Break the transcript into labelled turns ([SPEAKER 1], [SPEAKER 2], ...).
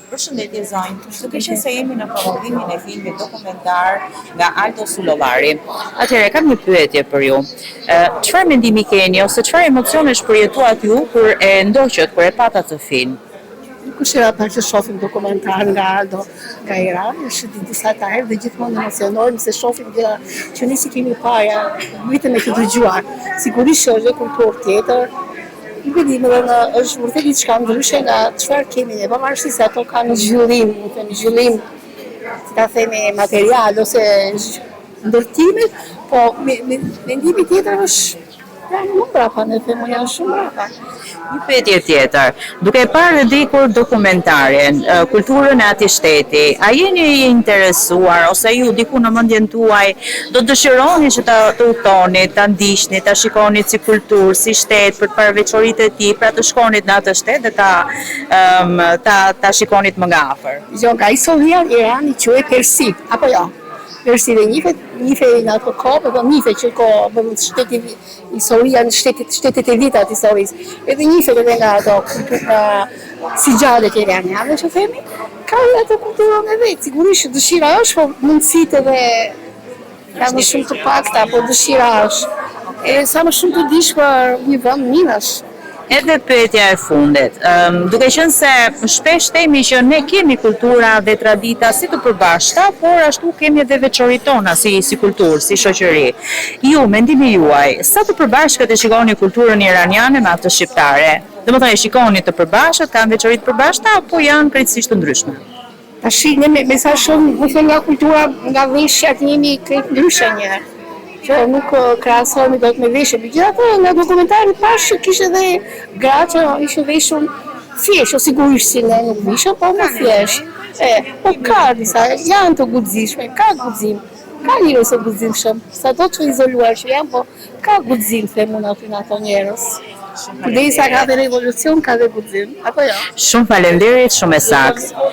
[SPEAKER 1] Përshëndetje Zonjë, duke qenë se jemi në promovimin e filmit dokumentar nga Aldo Sullolari. Atëherë kam një pyetje për ju. Çfarë mendimi keni ose çfarë emocionesh përjetuat ju kur e ndoqët, kur e pat atë film?
[SPEAKER 2] Kush era pa që shohim dokumentar nga Aldo nga Irani, është disa të herë dhe gjithmonë emocionohemi se shohim gjëra që ne si kemi parë vitin e të dëgjuar. Sigurisht është një kulturë tjetër. I vedim edhe është vërtet diçka ndryshe nga çfarë kemi ne, pavarësisht se ato kanë zhvillim, zhvillim, si ta themi, material ose ndërtimit, po mendimi tjetër është janë më brapa, ne themi janë shumë brapa.
[SPEAKER 1] Një pyetje tjetër. Duke parë dikur dokumentarin, kulturën e atij shteti, a jeni i interesuar ose ju diku në mendjen tuaj do dëshironi që ta udhtoni, ta ndiqni, ta shikonit si kulturë, si shtet për paraveçoritë e tij, pra të shkonit në atë shtet dhe ta shikonit më nga afër?
[SPEAKER 2] Jo, nga historia Irani quhet Persi, apo jo? Persi dhe njifej në ato kohë, do njifej që kohë shtetit, historia në shtetit e vitat historisë. Edhe njifej edhe nga ato si gjallet iraniane që themi, ka edhe ato kulturën e vetë. Sigurisht dëshira është, po mundësitë edhe janë më shumë të pakta, po dëshira është. E sa më shumë të dish për një vend minash.
[SPEAKER 1] Edhe pyetja e fundit, duke qenë se shpesh themi që ne kemi kultura dhe tradita si të përbashkëta, por ashtu kemi edhe veçoritë tona si kulturë, si shoqëri. Ju, mendimi juaj, sa të përbashkët e shikoni kulturën iraniane me atë shqiptare? Domethënë, shikoni të përbashkët, kanë veçoritë të përbashkëta apo janë krejtësisht të ndryshme?
[SPEAKER 2] Tash ne me sa shumë nga kultura, nga veshja jemi krejt ndryshe një. Që nuk krahasohemi dot me veshje. Megjithatë, nga dokumentari pash që kishte edhe gra që ishte veshur thjesht, ose sigurisht si ne nuk vishëm, po më thjesht. Po ka disa, janë të guximshme, ka guxim. Ka njerëz të guximshëm, sado të izoluar që janë, po ka guxim themun aty në ato njerëz. Përderisa ka dhe revolucion, ka dhe guxim, apo jo?
[SPEAKER 1] Shumë faleminderit, shumë e saktë.